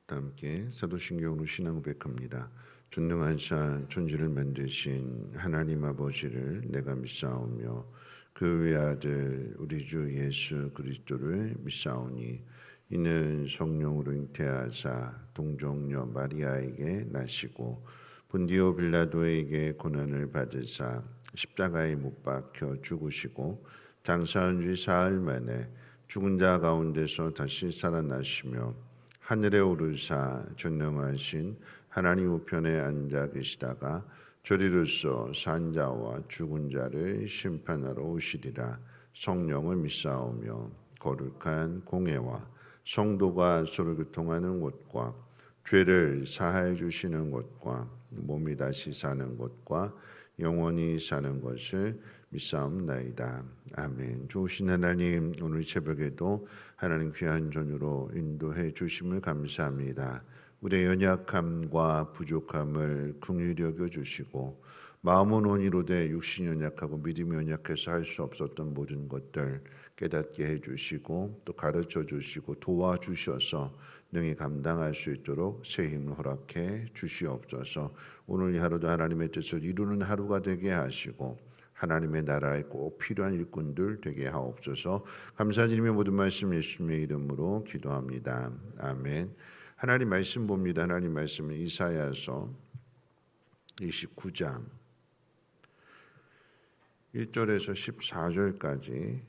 다 함께 사도신경으로 신앙 고백합니다. 전능하사 천지를 만드신 하나님 아버지를 내가 믿사오며 그 외아들 우리 주 예수 그리스도를 믿사오니 이는 성령으로 잉태하사 동정녀 마리아에게 나시고 본디오 빌라도에게 고난을 받으사 십자가에 못 박혀 죽으시고 장사한 지 사흘 만에 죽은 자 가운데서 다시 살아나시며 하늘에 오르사 전능하신 하나님 우편에 앉아 계시다가 저리로서 산 자와 죽은 자를 심판하러 오시리라. 성령을 믿사오며 거룩한 공회와 성도가 서로 교통하는 곳과 죄를 사하여 주시는 곳과 몸이 다시 사는 곳과 영원히 사는 것을 믿사옵나이다. 아멘. 좋으신 하나님, 오늘 새벽에도 하나님 귀한 전으로 인도해 주심을 감사합니다. 우리의 연약함과 부족함을 긍휼히 여겨 주시고 마음은 온이로되 육신이 연약하고 믿음이 연약해서 할 수 없었던 모든 것들 깨닫게 해주시고 또 가르쳐 주시고 도와주셔서 능히 감당할 수 있도록 새 힘을 허락해 주시옵소서. 오늘 이 하루도 하나님의 뜻을 이루는 하루가 되게 하시고 하나님의 나라에 꼭 필요한 일꾼들 되게 하옵소서. 감사드리며 모든 말씀 예수님의 이름으로 기도합니다. 아멘. 하나님 말씀 봅니다. 하나님 말씀은 이사야서 29장 1절에서 14절까지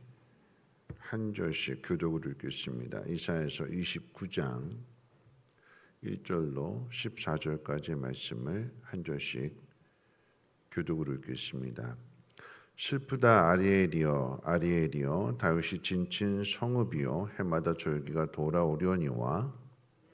한 절씩 교독을 읽겠습니다. 이사야서 29장 1절로 14절까지의 말씀을 한 절씩 교독을 읽겠습니다. 슬프다 아리엘이여 아리엘이여 다윗이 진친 성읍이여 해마다 절기가 돌아오려니와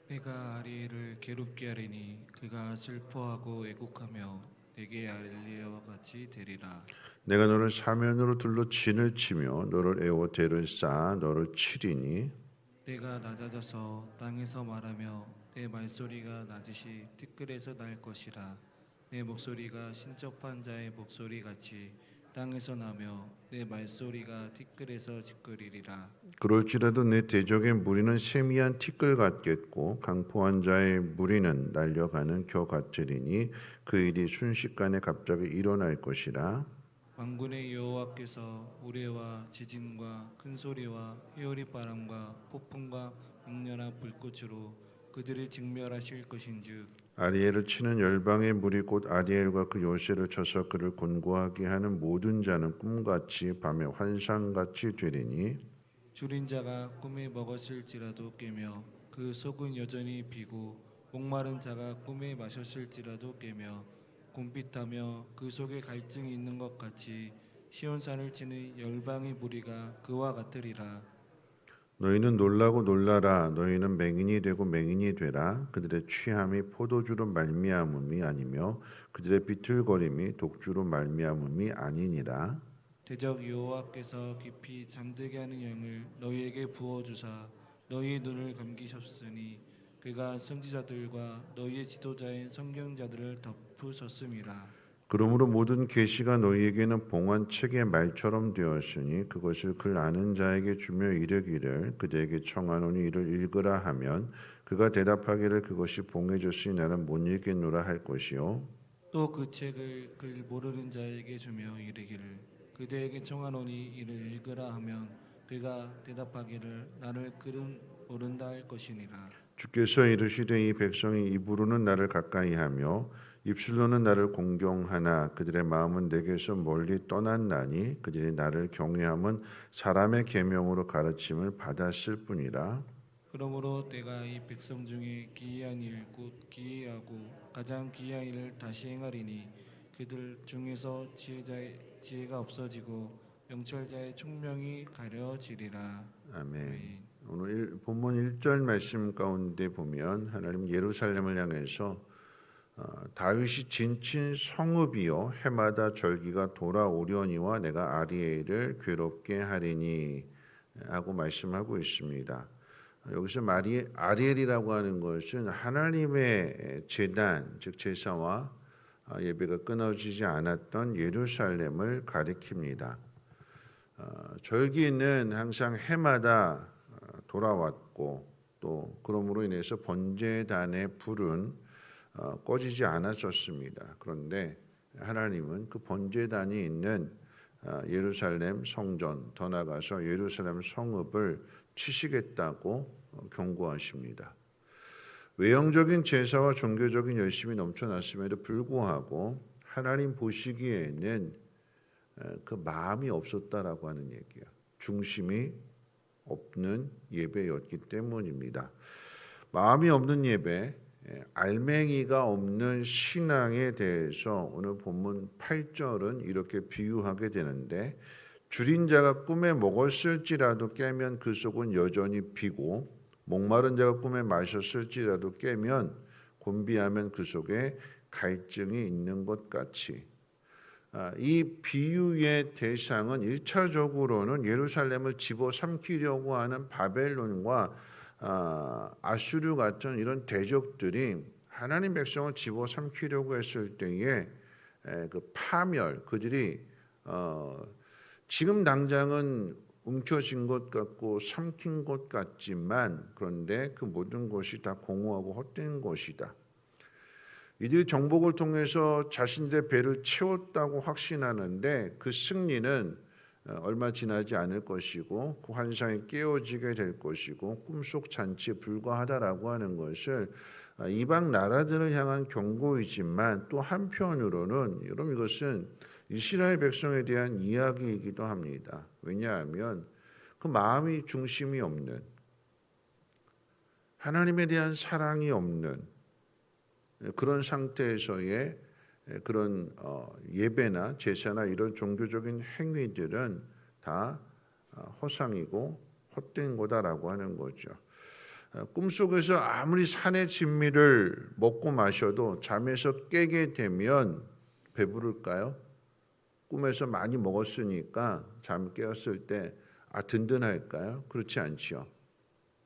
내가 아리엘을 괴롭게 하리니 그가 슬퍼하고 애곡하며 내게 알리와 같이 되리라. 내가 너를 사면으로 둘러 진을 치며 너를 애워 대를 쌓아 너를 치리니 내가 낮아져서 땅에서 말하며 내 말소리가 낮으시 티끌에서 날 것이라. 내 목소리가 신접한 자의 목소리 같이 땅에서 나며 내 말소리가 티끌에서 지끌이리라. 그럴지라도 내 대적의 무리는 세미한 티끌 같겠고 강포한 자의 무리는 날려가는 겨 같으리니 그 일이 순식간에 갑자기 일어날 것이라. 만군의 여호와께서 우레와 지진과 큰 소리와 회오리 바람과 폭풍과 맹렬한 불꽃으로 그들을 직멸하실 것인즉 아리엘을 치는 열방의 무리 곧 아리엘과 그 요새를 쳐서 그를 곤고하게 하는 모든 자는 꿈같이 밤에 환상같이 되리니 줄인 자가 꿈에 먹었을지라도 깨며 그 속은 여전히 비고 목마른 자가 꿈에 마셨을지라도 깨며 곰빛하며 그 속에 갈증이 있는 것 같이 시온산을 치는 열방의 무리가 그와 같으리라. 너희는 놀라고 놀라라. 너희는 맹인이 되고 맹인이 되라. 그들의 취함이 포도주로 말미암음이 아니며 그들의 비틀거림이 독주로 말미암음이 아니니라. 대적 여호와께서 깊이 잠들게 하는 영을 너희에게 부어 주사 너희 눈을 감기셨으니 그가 선지자들과 너희의 지도자인 선경자들을 덮으셨음이라. 그러므로 모든 계시가 너희에게는 봉한 책의 말처럼 되었으니 그것을 글 아는 자에게 주며 이르기를 그대에게 청하노니 이를 읽으라 하면 그가 대답하기를 그것이 봉해졌으니 나는 못 읽겠노라 할 것이요. 또 그 책을 글 모르는 자에게 주며 이르기를 그대에게 청하노니 이를 읽으라 하면 그가 대답하기를 나를 글은 모른다 할 것이니라. 주께서 이르시되 이 백성이 입으로는 나를 가까이하며 입술로는 나를 공경하나 그들의 마음은 내게서 멀리 떠났나니 그들이 나를 경외함은 사람의 계명으로 가르침을 받았을 뿐이라. 그러므로 내가 이 백성 중에 기이한 일 곧 기이하고 가장 기이한 일을 다시 행하리니 그들 중에서 지혜가 없어지고 명철자의 총명이 가려지리라. 아멘. 오늘 본문 1절 말씀 가운데 보면 하나님 예루살렘을 향해서 다윗이 진친 성읍이요 해마다 절기가 돌아오려니와 내가 아리엘을 괴롭게 하리니 하고 말씀하고 있습니다. 여기서 아리엘이라고 하는 것은 하나님의 제단 즉 제사와 예배가 끊어지지 않았던 예루살렘을 가리킵니다. 절기는 항상 해마다 돌아왔고 또 그러므로 인해서 번제단의 불은 꺼지지 않았었습니다. 그런데 하나님은 그 번제단이 있는 예루살렘 성전, 더 나아가서 예루살렘 성읍을 치시겠다고 경고하십니다. 외형적인 제사와 종교적인 열심이 넘쳐났음에도 불구하고 하나님 보시기에는 그 마음이 없었다라고 하는 얘기야. 중심이 없는 예배였기 때문입니다. 마음이 없는 예배, 알맹이가 없는 신앙에 대해서 오늘 본문 8절은 이렇게 비유하게 되는데, 줄인 자가 꿈에 먹었을지라도 깨면 그 속은 여전히 비고, 목마른 자가 꿈에 마셨을지라도 깨면 곤비하면 그 속에 갈증이 있는 것 같이, 이 비유의 대상은 1차적으로는 예루살렘을 집어삼키려고 하는 바벨론과 아수르 같은 이런 대적들이 하나님 백성을 집어삼키려고 했을 때에 그 파멸, 그들이 지금 당장은 움켜쥔 것 같고 삼킨 것 같지만, 그런데 그 모든 것이 다 공허하고 헛된 것이다. 이들이 정복을 통해서 자신들의 배를 채웠다고 확신하는데 그 승리는 얼마 지나지 않을 것이고 그 환상이 깨어지게 될 것이고 꿈속 잔치에 불과하다라고 하는 것을 이방 나라들을 향한 경고이지만, 또 한편으로는 여러분 이것은 이스라엘 백성에 대한 이야기이기도 합니다. 왜냐하면 그 마음이 중심이 없는, 하나님에 대한 사랑이 없는 그런 상태에서의 그런 예배나 제사나 이런 종교적인 행위들은 다 허상이고 헛된 거다라고 하는 거죠. 꿈속에서 아무리 산의 진미를 먹고 마셔도 잠에서 깨게 되면 배부를까요? 꿈에서 많이 먹었으니까 잠 깨었을 때 든든할까요? 그렇지 않죠.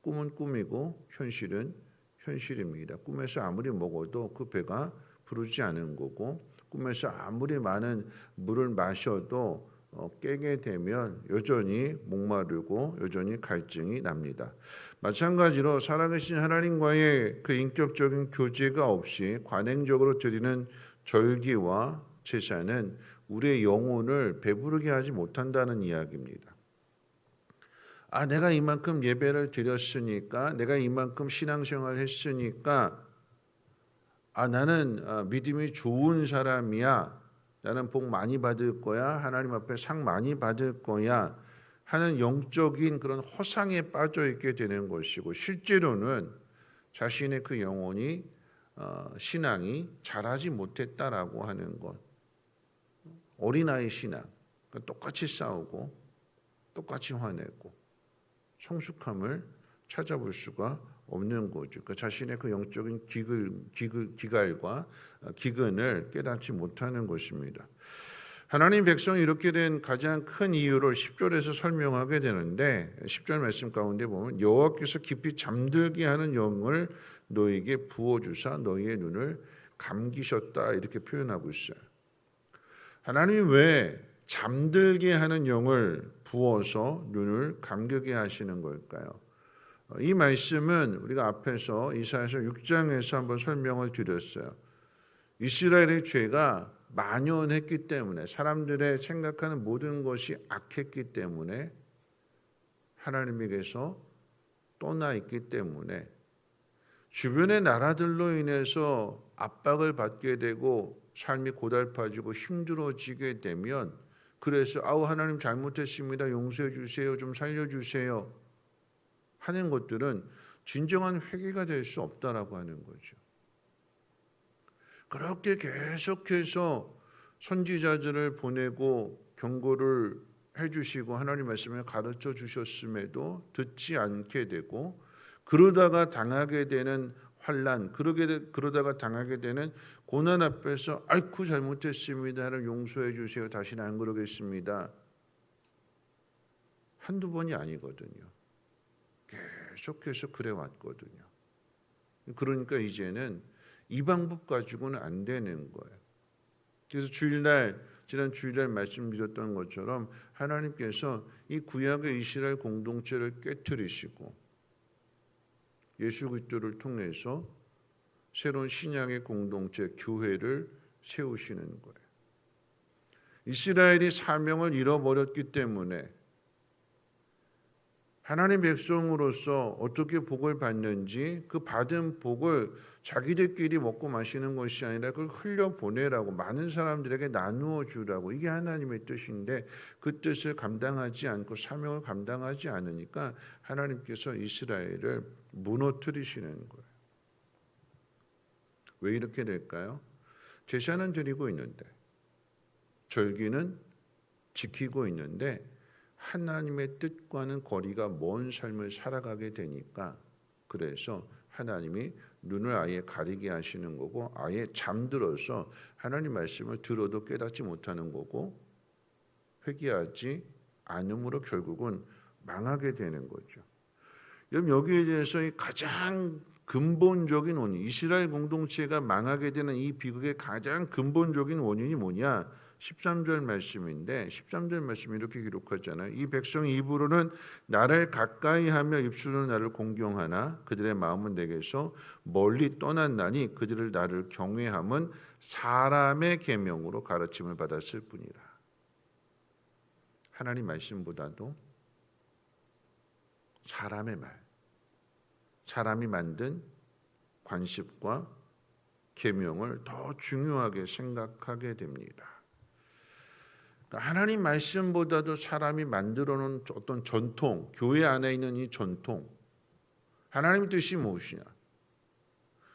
꿈은 꿈이고 현실은 현실입니다. 꿈에서 아무리 먹어도 그 배가 부르지 않은 거고, 꿈에서 아무리 많은 물을 마셔도 깨게 되면 여전히 목마르고 여전히 갈증이 납니다. 마찬가지로 살아계신 하나님과의 그 인격적인 교제가 없이 관행적으로 드리는 절기와 제사는 우리의 영혼을 배부르게 하지 못한다는 이야기입니다. 내가 이만큼 예배를 드렸으니까, 내가 이만큼 신앙생활을 했으니까 나는 믿음이 좋은 사람이야, 나는 복 많이 받을 거야, 하나님 앞에 상 많이 받을 거야 하는 영적인 그런 허상에 빠져 있게 되는 것이고, 실제로는 자신의 그 영혼이 신앙이 자라지 못했다라고 하는 것. 어린아이 신앙, 똑같이 싸우고 똑같이 화내고 성숙함을 찾아볼 수가 없는 거죠. 자신의 그 영적인 기갈과 기근을 깨닫지 못하는 것입니다. 하나님 백성이 이렇게 된 가장 큰 이유를 10절에서 설명하게 되는데, 10절 말씀 가운데 보면 여호와께서 깊이 잠들게 하는 영을 너에게 부어주사 너희의 눈을 감기셨다, 이렇게 표현하고 있어요. 하나님이 왜 잠들게 하는 영을 부어서 눈을 감게 하시는 걸까요? 이 말씀은 우리가 앞에서 이사야서 6장에서 한번 설명을 드렸어요. 이스라엘의 죄가 만연했기 때문에, 사람들의 생각하는 모든 것이 악했기 때문에, 하나님에게서 떠나 있기 때문에 주변의 나라들로 인해서 압박을 받게 되고 삶이 고달파지고 힘들어지게 되면, 그래서 하나님 잘못했습니다, 용서해 주세요, 좀 살려주세요 하는 것들은 진정한 회개가 될 수 없다라고 하는 거죠. 그렇게 계속해서 선지자들을 보내고 경고를 해주시고 하나님 말씀을 가르쳐 주셨음에도 듣지 않게 되고, 그러다가 당하게 되는 환난, 그러다가 당하게 되는 고난 앞에서 아이쿠 잘못했습니다, 하나님 용서해 주세요, 다시는 안 그러겠습니다, 한두 번이 아니거든요. 계속해서 그래 왔거든요. 그러니까 이제는 이 방법 가지고는 안 되는 거예요. 그래서 지난 주일날 말씀드렸던 것처럼 하나님께서 이 구약의 이스라엘 공동체를 깨트리시고 예수 그리스도를 통해서 새로운 신약의 공동체 교회를 세우시는 거예요. 이스라엘이 사명을 잃어버렸기 때문에 하나님 백성으로서 어떻게 복을 받는지 그 받은 복을 자기들끼리 먹고 마시는 것이 아니라 그걸 흘려보내라고 많은 사람들에게 나누어 주라고, 이게 하나님의 뜻인데 그 뜻을 감당하지 않고 사명을 감당하지 않으니까 하나님께서 이스라엘을 무너뜨리시는 거예요. 왜 이렇게 될까요? 제사는 드리고 있는데, 절기는 지키고 있는데 하나님의 뜻과는 거리가 먼 삶을 살아가게 되니까, 그래서 하나님이 눈을 아예 가리게 하시는 거고, 아예 잠들어서 하나님 말씀을 들어도 깨닫지 못하는 거고, 회개하지 않음으로 결국은 망하게 되는 거죠. 여러분, 여기에 대해서 가장 근본적인 원인, 이스라엘 공동체가 망하게 되는 이 비극의 가장 근본적인 원인이 뭐냐? 13절 말씀인데, 13절 말씀이 이렇게 기록하잖아요. 이 백성의 입으로는 나를 가까이 하며 입술로 나를 공경하나 그들의 마음은 내게서 멀리 떠났나니 그들을 나를 경외함은 사람의 계명으로 가르침을 받았을 뿐이라. 하나님 말씀보다도 사람의 말, 사람이 만든 관습과 계명을 더 중요하게 생각하게 됩니다. 하나님 말씀보다도 사람이 만들어 놓은 어떤 전통, 교회 안에 있는 이 전통, 하나님 뜻이 무엇이냐?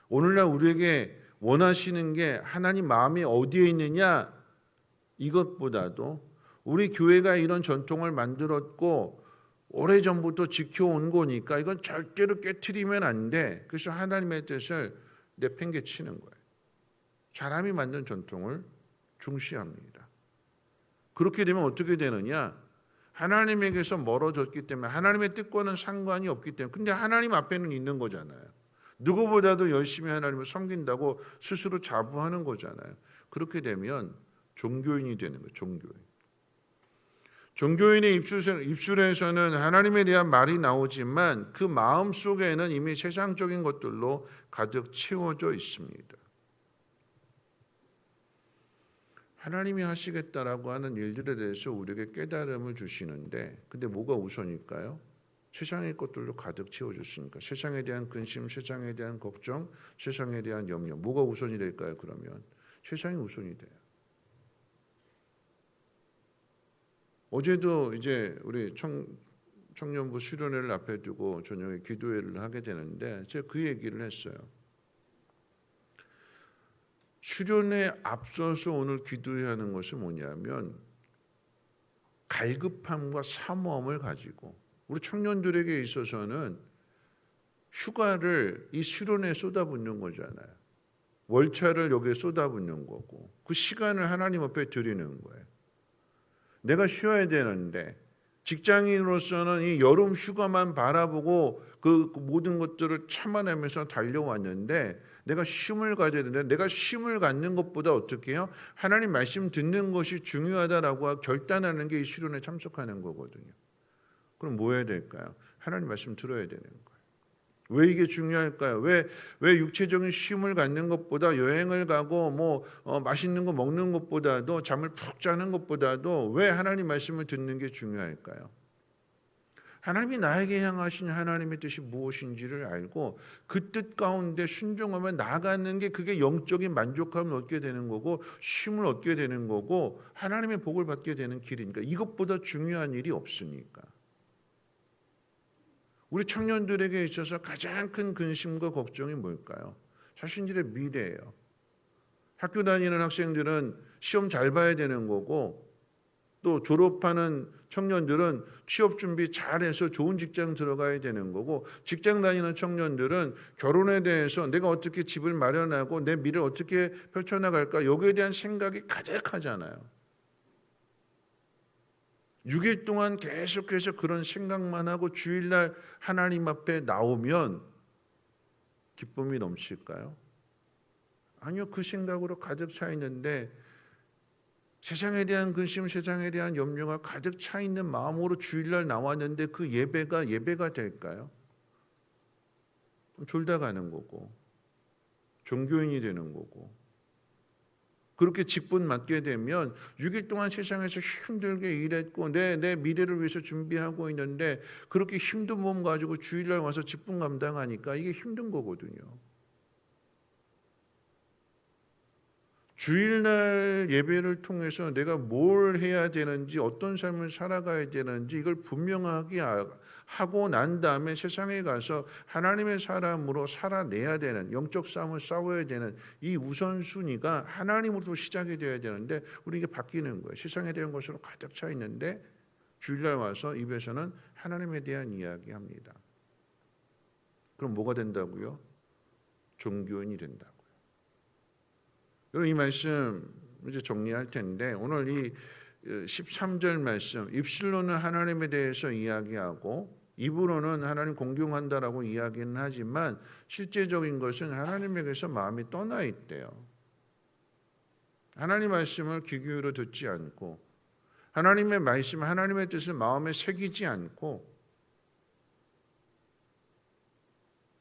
오늘날 우리에게 원하시는 게 하나님 마음이 어디에 있느냐? 이것보다도 우리 교회가 이런 전통을 만들었고 오래전부터 지켜온 거니까 이건 절대로 깨트리면 안 돼. 그래서 하나님의 뜻을 내팽개치는 거예요. 사람이 만든 전통을 중시합니다. 그렇게 되면 어떻게 되느냐? 하나님에게서 멀어졌기 때문에, 하나님의 뜻과는 상관이 없기 때문에, 근데 하나님 앞에는 있는 거잖아요. 누구보다도 열심히 하나님을 섬긴다고 스스로 자부하는 거잖아요. 그렇게 되면 종교인이 되는 거예요. 종교인의 입술에서는 하나님에 대한 말이 나오지만 그 마음 속에는 이미 세상적인 것들로 가득 채워져 있습니다. 하나님이 하시겠다라고 하는 일들에 대해서 우리에게 깨달음을 주시는데, 근데 뭐가 우선일까요? 세상의 것들로 가득 채워졌으니까 세상에 대한 근심, 세상에 대한 걱정, 세상에 대한 염려, 뭐가 우선이 될까요? 그러면 세상이 우선이 돼요. 어제도 이제 우리 청년부 수련회를 앞에 두고 저녁에 기도회를 하게 되는데 제가 그 얘기를 했어요. 수련회에 앞서서 오늘 기도회하는 것은 뭐냐면 갈급함과 사모함을 가지고, 우리 청년들에게 있어서는 휴가를 이 수련회에 쏟아붓는 거잖아요. 월차를 여기에 쏟아붓는 거고, 그 시간을 하나님 앞에 드리는 거예요. 내가 쉬어야 되는데 직장인으로서는 이 여름 휴가만 바라보고 그 모든 것들을 참아내면서 달려왔는데 내가 쉼을 가져야 되는데, 내가 쉼을 갖는 것보다 어떻게 해요? 하나님 말씀 듣는 것이 중요하다라고 결단하는 게 이 수련회에 참석하는 거거든요. 그럼 뭐 해야 될까요? 하나님 말씀 들어야 되는 거예요. 왜 이게 중요할까요? 왜 육체적인 쉼을 갖는 것보다, 여행을 가고 맛있는 거 먹는 것보다도, 잠을 푹 자는 것보다도 왜 하나님 말씀을 듣는 게 중요할까요? 하나님이 나에게 향하신 하나님의 뜻이 무엇인지를 알고 그 뜻 가운데 순종하며 나아가는 게, 그게 영적인 만족감을 얻게 되는 거고 쉼을 얻게 되는 거고 하나님의 복을 받게 되는 길이니까, 이것보다 중요한 일이 없으니까. 우리 청년들에게 있어서 가장 큰 근심과 걱정이 뭘까요? 자신들의 미래예요. 학교 다니는 학생들은 시험 잘 봐야 되는 거고, 또 졸업하는 청년들은 취업 준비 잘해서 좋은 직장 들어가야 되는 거고, 직장 다니는 청년들은 결혼에 대해서 내가 어떻게 집을 마련하고 내 미래를 어떻게 펼쳐나갈까, 여기에 대한 생각이 가득하잖아요. 6일 동안 계속해서 그런 생각만 하고 주일날 하나님 앞에 나오면 기쁨이 넘칠까요? 아니요. 그 생각으로 가득 차 있는데, 세상에 대한 근심, 세상에 대한 염려가 가득 차 있는 마음으로 주일날 나왔는데 그 예배가 될까요? 졸다 가는 거고 종교인이 되는 거고 그렇게 직분 맡게 되면 6일 동안 세상에서 힘들게 일했고 내 미래를 위해서 준비하고 있는데 그렇게 힘든 몸 가지고 주일날 와서 직분 감당하니까 이게 힘든 거거든요. 주일날 예배를 통해서 내가 뭘 해야 되는지 어떤 삶을 살아가야 되는지 이걸 분명하게 하고 난 다음에 세상에 가서 하나님의 사람으로 살아내야 되는 영적 싸움을 싸워야 되는 이 우선순위가 하나님으로부터 시작이 되어야 되는데 우리 이게 바뀌는 거예요. 세상에 대한 것으로 가득 차 있는데 주일날 와서 입에서는 하나님에 대한 이야기합니다. 그럼 뭐가 된다고요? 종교인이 된다고. 이 말씀 이제 정리할 텐데 오늘 이 13절 말씀 입술로는 하나님에 대해서 이야기하고 입으로는 하나님 공경한다라고 이야기는 하지만 실제적인 것은 하나님에게서 마음이 떠나 있대요. 하나님 말씀을 귀 기울여 듣지 않고 하나님의 말씀, 하나님의 뜻을 마음에 새기지 않고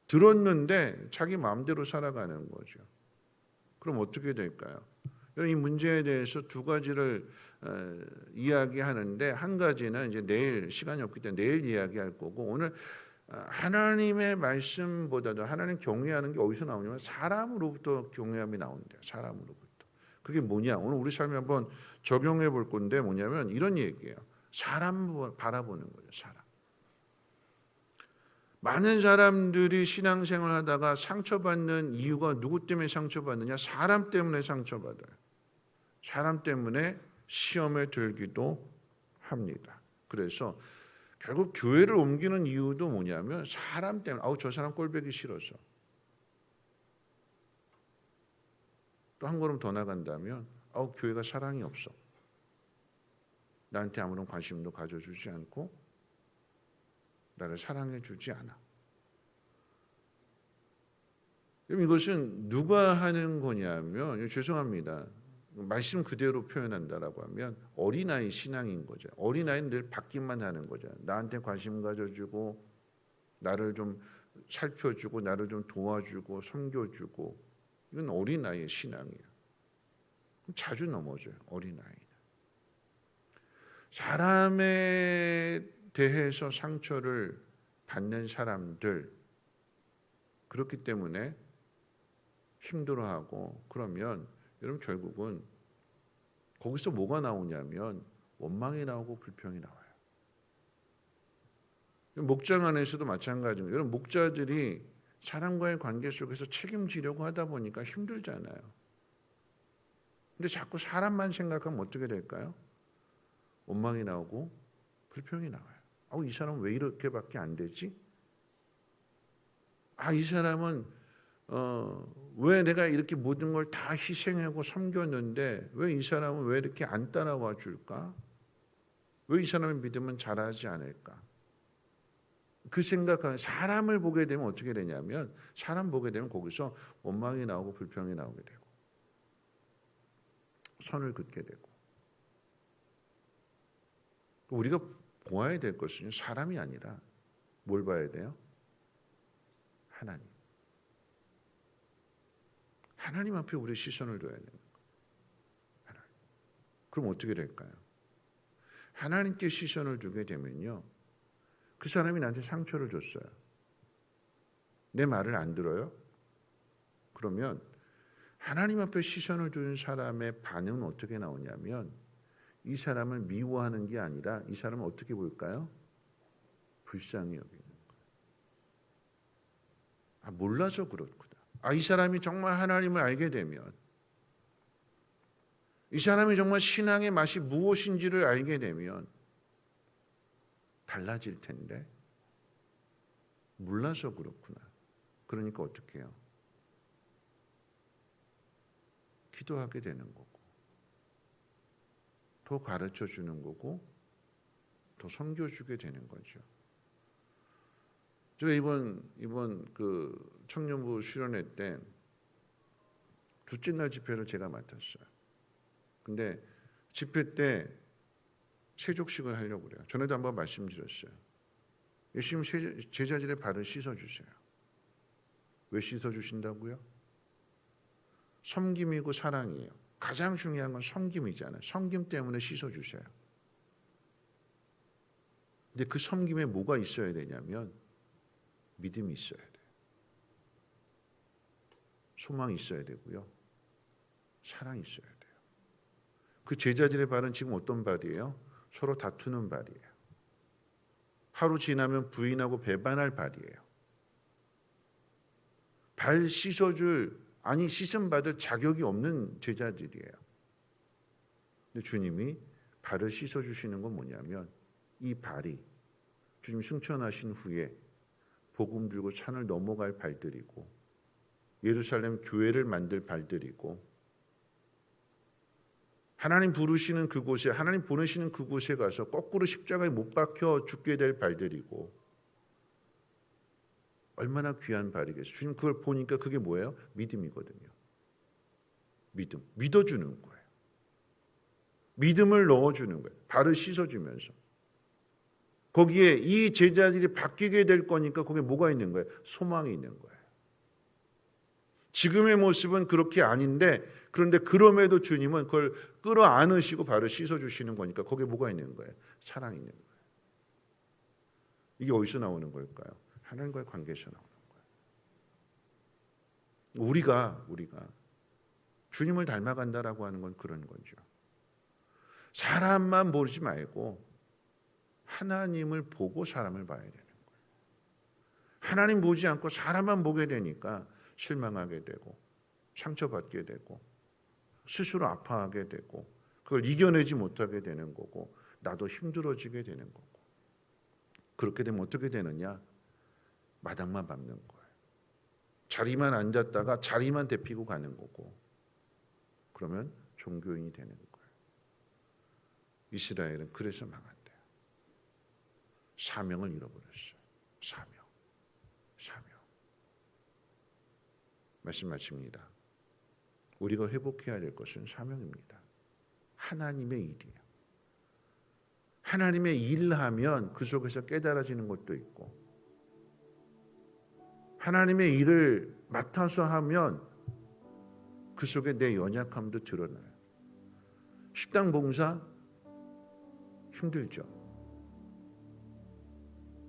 들었는데 자기 마음대로 살아가는 거죠. 그럼 어떻게 될까요? 이 문제에 대해서 두 가지를 이야기하는데 한 가지는 이제 내일 시간이 없기 때문에 내일 이야기할 거고 오늘 하나님의 말씀보다도 하나님 경외하는 게 어디서 나오냐면 사람으로부터 경외함이 나온대요. 사람으로부터. 그게 뭐냐? 오늘 우리 삶에 한번 적용해 볼 건데 뭐냐면 이런 얘기예요. 사람 바라보는 거죠. 사람. 많은 사람들이 신앙생활 하다가 상처받는 이유가 누구 때문에 상처받느냐? 사람 때문에 상처받아요. 사람 때문에 시험에 들기도 합니다. 그래서 결국 교회를 옮기는 이유도 뭐냐면 사람 때문에 저 사람 꼴보기 싫어서. 또 한 걸음 더 나간다면 교회가 사랑이 없어. 나한테 아무런 관심도 가져주지 않고 나를 사랑해 주지 않아. 그럼 이것은 누가 하는 거냐면 죄송합니다. 말씀 그대로 표현한다라고 하면 어린아이 신앙인 거죠. 어린아이는 늘 받기만 하는 거죠. 나한테 관심 가져주고 나를 좀 살펴주고 나를 좀 도와주고 섬겨주고 이건 어린아이의 신앙이에요. 자주 넘어져요. 어린아이는. 사람에 대해서 상처를 받는 사람들 그렇기 때문에 힘들어하고 그러면 여러분 결국은 거기서 뭐가 나오냐면 원망이 나오고 불평이 나와요. 목장 안에서도 마찬가지입니다. 여러분 목자들이 사람과의 관계 속에서 책임지려고 하다 보니까 힘들잖아요. 근데 자꾸 사람만 생각하면 어떻게 될까요? 원망이 나오고 불평이 나와요. 이 사람은 왜 이렇게밖에 안 되지? 이 사람은 왜 내가 이렇게 모든 걸 다 희생하고 섬겼는데 왜 이 사람은 왜 이렇게 안 따라와 줄까? 왜 이 사람의 믿음은 자라지 않을까? 그 생각하는 사람을 보게 되면 어떻게 되냐면 사람 보게 되면 거기서 원망이 나오고 불평이 나오게 되고 선을 긋게 되고 우리가 보아야 될 것은 사람이 아니라 뭘 봐야 돼요? 하나님. 하나님 앞에 우리의 시선을 둬야 돼요. 하나님. 그럼 어떻게 될까요? 하나님께 시선을 두게 되면요. 그 사람이 나한테 상처를 줬어요. 내 말을 안 들어요? 그러면 하나님 앞에 시선을 두는 사람의 반응은 어떻게 나오냐면 이 사람을 미워하는 게 아니라 이 사람을 어떻게 볼까요? 불쌍히 여기는 거예요. 몰라서 그렇구나. 이 사람이 정말 하나님을 알게 되면 이 사람이 정말 신앙의 맛이 무엇인지를 알게 되면 달라질 텐데 몰라서 그렇구나. 그러니까 어떻게 해요? 기도하게 되는 거고 더 가르쳐 주는 거고 더 섬겨주게 되는 거죠. 제가 이번 그 청년부 수련회 때 둘째 날 집회를 제가 맡았어요. 근데 집회 때 세족식을 하려고 그래요. 전에도 한번 말씀드렸어요. 열심히 제자들의 발을 씻어주세요. 왜 씻어주신다고요? 섬김이고 사랑이에요. 가장 중요한 건 섬김이잖아요. 섬김 때문에 씻어주셔요. 근데 그 섬김에 뭐가 있어야 되냐면 믿음이 있어야 돼요. 소망이 있어야 되고요. 사랑이 있어야 돼요. 그 제자들의 발은 지금 어떤 발이에요? 서로 다투는 발이에요. 하루 지나면 부인하고 배반할 발이에요. 발 씻어줄, 아니 씻음 받을 자격이 없는 제자들이에요. 근데 주님이 발을 씻어주시는 건 뭐냐면 이 발이 주님 승천하신 후에 복음 들고 산을 넘어갈 발들이고 예루살렘 교회를 만들 발들이고 하나님 부르시는 그곳에, 하나님 보내시는 그곳에 가서 거꾸로 십자가에 못 박혀 죽게 될 발들이고 얼마나 귀한 발이겠어요. 주님 그걸 보니까 그게 뭐예요? 믿음이거든요. 믿음. 믿어주는 거예요. 믿음을 넣어주는 거예요. 발을 씻어주면서. 거기에 이 제자들이 바뀌게 될 거니까 거기에 뭐가 있는 거예요? 소망이 있는 거예요. 지금의 모습은 그렇게 아닌데 그런데 그럼에도 주님은 그걸 끌어안으시고 발을 씻어주시는 거니까 거기에 뭐가 있는 거예요? 사랑이 있는 거예요. 이게 어디서 나오는 걸까요? 하나님과의 관계에서 나오는 거예요. 우리가 주님을 닮아간다라고 하는 건 그런 거죠. 사람만 보지 말고 하나님을 보고 사람을 봐야 되는 거예요. 하나님 보지 않고 사람만 보게 되니까 실망하게 되고 상처받게 되고 스스로 아파하게 되고 그걸 이겨내지 못하게 되는 거고 나도 힘들어지게 되는 거고 그렇게 되면 어떻게 되느냐? 마당만 밟는 거예요. 자리만 앉았다가 자리만 데피고 가는 거고 그러면 종교인이 되는 거예요. 이스라엘은 그래서 망한대요. 사명을 잃어버렸어요. 사명. 말씀 마칩니다. 우리가 회복해야 될 것은 사명입니다. 하나님의 일이에요. 하나님의 일을 하면 그 속에서 깨달아지는 것도 있고 하나님의 일을 맡아서 하면 그 속에 내 연약함도 드러나요. 식당 봉사 힘들죠.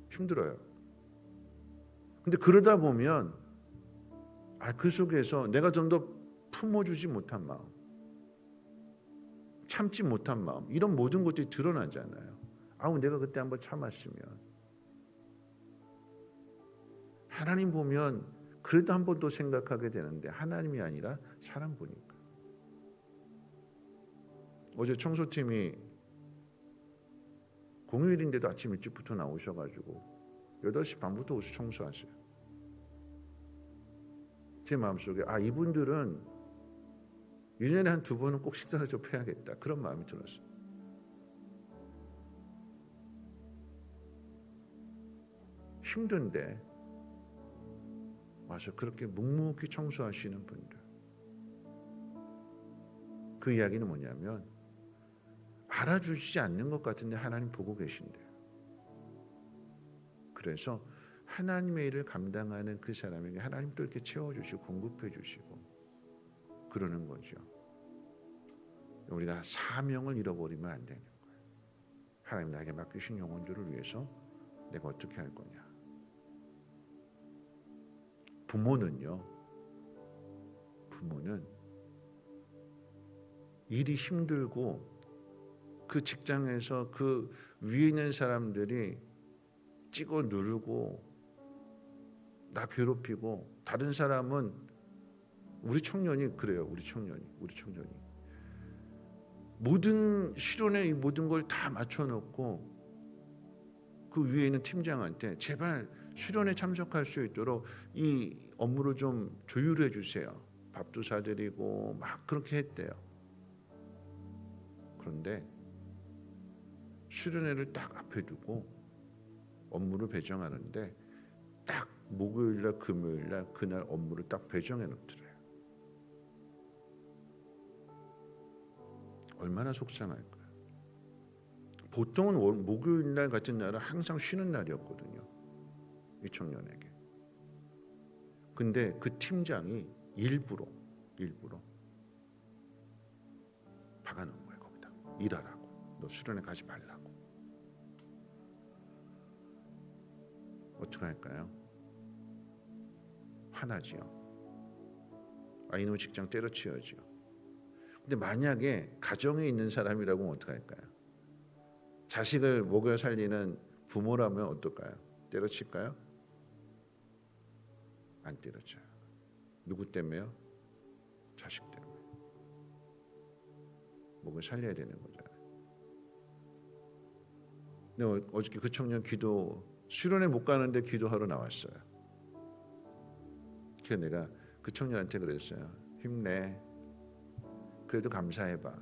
힘들어요. 근데 그러다 보면 그 속에서 내가 좀 더 품어주지 못한 마음, 참지 못한 마음 이런 모든 것들이 드러나잖아요. 내가 그때 한번 참았으면 하나님 보면 그래도 한 번 더 생각하게 되는데 하나님이 아니라 사람 보니까 어제 청소팀이 공휴일인데도 아침 일찍부터 나오셔가지고 8시 반부터 오셔 청소하세요. 제 마음속에 이분들은 1년에 한 2번은 꼭 식사를 좀 해야겠다 그런 마음이 들었어요. 힘든데 와서 그렇게 묵묵히 청소하시는 분들 그 이야기는 뭐냐면 알아주시지 않는 것 같은데 하나님 보고 계신대요. 그래서 하나님의 일을 감당하는 그 사람에게 하나님 또 이렇게 채워주시고 공급해 주시고 그러는 거죠. 우리가 사명을 잃어버리면 안 되는 거예요. 하나님 나에게 맡기신 영혼들을 위해서 내가 어떻게 할 거냐. 부모는 일이 힘들고 그 직장에서 그 위에 있는 사람들이 찍어 누르고 나 괴롭히고 다른 사람은 우리 청년이 그래요. 우리 청년이 모든 실현에 이 모든 걸 다 맞춰놓고 그 위에 있는 팀장한테 제발 실현에 참석할 수 있도록 이 업무를 좀 조율해 주세요. 밥도 사드리고 막 그렇게 했대요. 그런데 수련회를 딱 앞에 두고 업무를 배정하는데 딱 목요일날 금요일날 그날 업무를 딱 배정해 놓더래요. 얼마나 속상할까요? 보통은 목요일날 같은 날은 항상 쉬는 날이었거든요. 이 청년에게. 근데 그 팀장이 일부러 박아놓은 거예요. 거기다 일하라고. 너 수련회 가지 말라고. 어떻게 할까요? 화나지요. 이놈의 직장 때려치워지요. 근데 만약에 가정에 있는 사람이라고 하면 어떻게 할까요? 자식을 먹여 살리는 부모라면 어떨까요? 때려칠까요? 안 때려쳐요. 누구 때문에요? 자식 때문에. 먹여 살려야 되는 거잖아요. 근데 어저께 그 청년 수련회 못 가는데 기도하러 나왔어요. 그래서 내가 그 청년한테 그랬어요. 힘내. 그래도 감사해봐.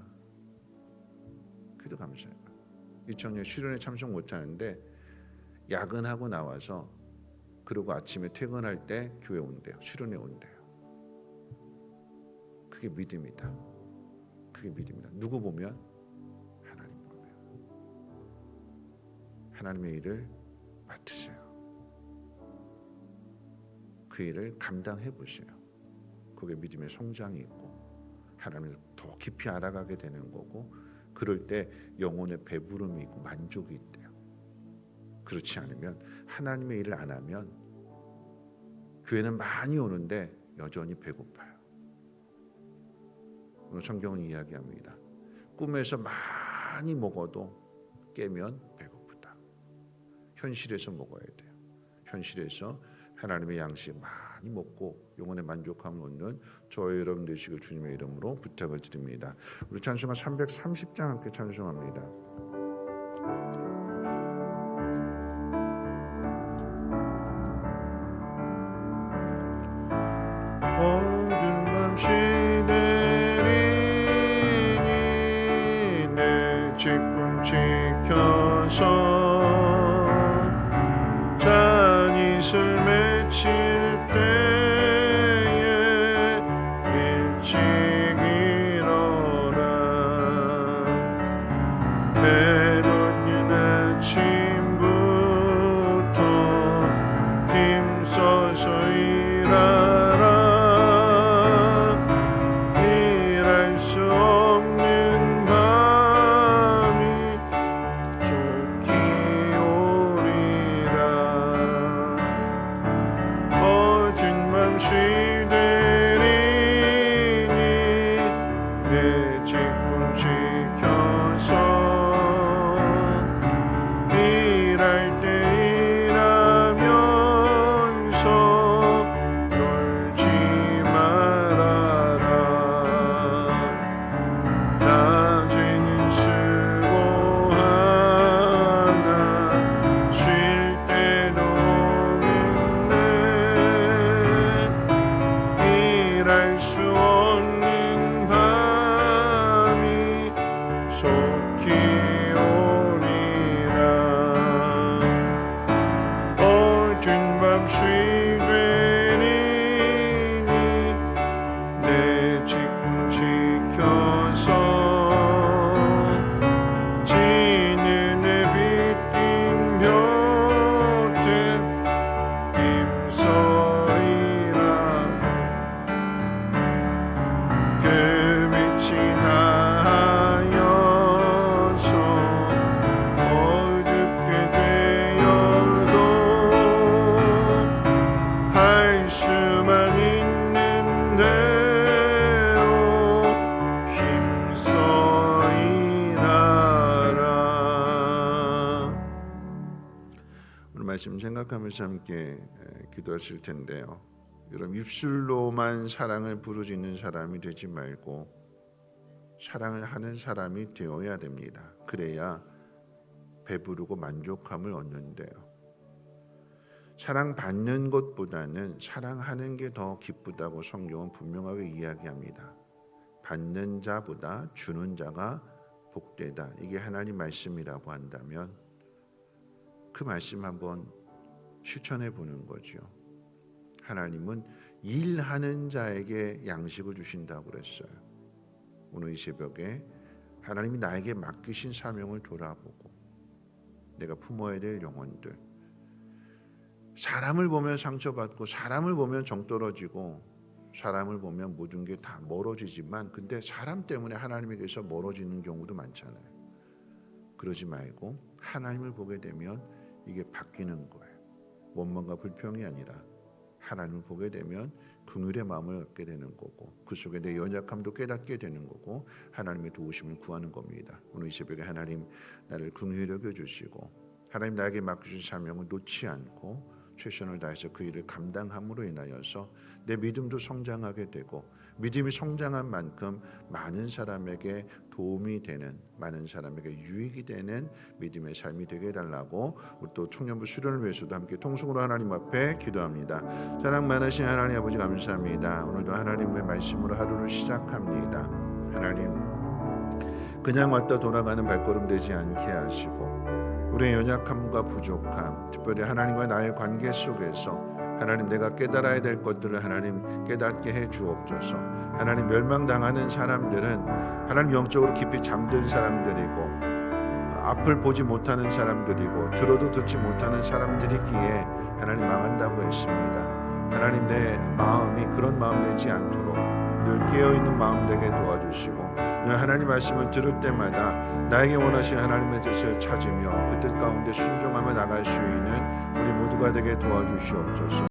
이 청년 수련회 참석 못하는데 야근하고 나와서 그리고 아침에 퇴근할 때 교회 온대요. 수련회 온대요. 그게 믿음이다. 누구 보면? 하나님 보면. 하나님의 일을 맡으세요. 그 일을 감당해 보세요. 그게 믿음의 성장이 있고 하나님을 더 깊이 알아가게 되는 거고, 그럴 때 영혼의 배부름이 있고 만족이 있대요. 그렇지 않으면, 하나님의 일을 안 하면 교회는 많이 오는데 여전히 배고파요. 오늘 성경은 이야기합니다. 꿈에서 많이 먹어도 깨면 배고프다. 현실에서 먹어야 돼요. 현실에서 하나님의 양식 많이 먹고 영혼의 만족함을 얻는 저와 여러분 되시길 주님의 이름으로 부탁을 드립니다. 우리 찬송가 330장 함께 찬송합니다. 어두운 밤 시내리니 내 직분 지켜서 잔이슬 맺힐 때에 일찍 일어나 해 돋는 아침부터 힘써서 일하라. 일할 수 없는 밤이 좋기 오리라. 어두운 밤 시되리니 내 직분 지켜서 일할 때 일하면서 놀지 말아라. 낮에는 수고하나 쉴 때도 있네. 일할 수 없는 밤이 속히 오리라. 어두운 밤 시되리니 내 직분 지켜서 지는 내 빛인 곁에 힘써 일하고 그 빛이 닿아여서 어둡게 되어도 할 수만 있는 대로 힘써 일하라. 오늘 말씀 생각하면서 함께 기도하실 텐데요. 여러분, 입술로만 사랑을 부르짖는 사람이 되지 말고 사랑을 하는 사람이 되어야 됩니다. 그래야 배부르고 만족함을 얻는데요. 사랑받는 것보다는 사랑하는 게 더 기쁘다고 성경은 분명하게 이야기합니다. 받는 자보다 주는 자가 복되다. 이게 하나님 말씀이라고 한다면 그 말씀 한번 실천해 보는 거죠. 하나님은 일하는 자에게 양식을 주신다고 그랬어요. 오늘 이 새벽에 하나님이 나에게 맡기신 사명을 돌아보고 내가 품어야 될 영혼들, 사람을 보면 상처받고 사람을 보면 정 떨어지고 사람을 보면 모든 게 다 멀어지지만 근데 사람 때문에 하나님에게서 멀어지는 경우도 많잖아요. 그러지 말고 하나님을 보게 되면 이게 바뀌는 거예요. 원망과 불평이 아니라 하나님을 보게 되면 긍휼의 마음을 갖게 되는 거고 그 속에 내 연약함도 깨닫게 되는 거고 하나님의 도우심을 구하는 겁니다. 오늘 이 새벽에 하나님 나를 긍휼히 여겨주시고 하나님 나에게 맡겨주신 사명을 놓지 않고 최선을 다해서 그 일을 감당함으로 인하여서 내 믿음도 성장하게 되고 믿음이 성장한 만큼 많은 사람에게 도움이 되는 많은 사람에게 유익이 되는 믿음의 삶이 되게 해달라고 우리 또 청년부 수련을 위해서도 함께 통성으로 하나님 앞에 기도합니다. 사랑 많으신 하나님 아버지 감사합니다. 오늘도 하나님의 말씀으로 하루를 시작합니다. 하나님 그냥 왔다 돌아가는 발걸음 되지 않게 하시고 우리의 연약함과 부족함 특별히 하나님과 나의 관계 속에서 하나님 내가 깨달아야 될 것들을 하나님 깨닫게 해 주옵소서. 하나님 멸망당하는 사람들은 하나님 영적으로 깊이 잠든 사람들이고 앞을 보지 못하는 사람들이고 들어도 듣지 못하는 사람들이기에 하나님 망한다고 했습니다. 하나님 내 마음이 그런 마음 되지 않도록 늘 깨어있는 마음 되게 도와주시고 늘 하나님 말씀을 들을 때마다 나에게 원하신 하나님의 뜻을 찾으며 그 뜻 가운데 순종하며 나갈 수 있는 우리 모두가 되게 도와주시옵소서.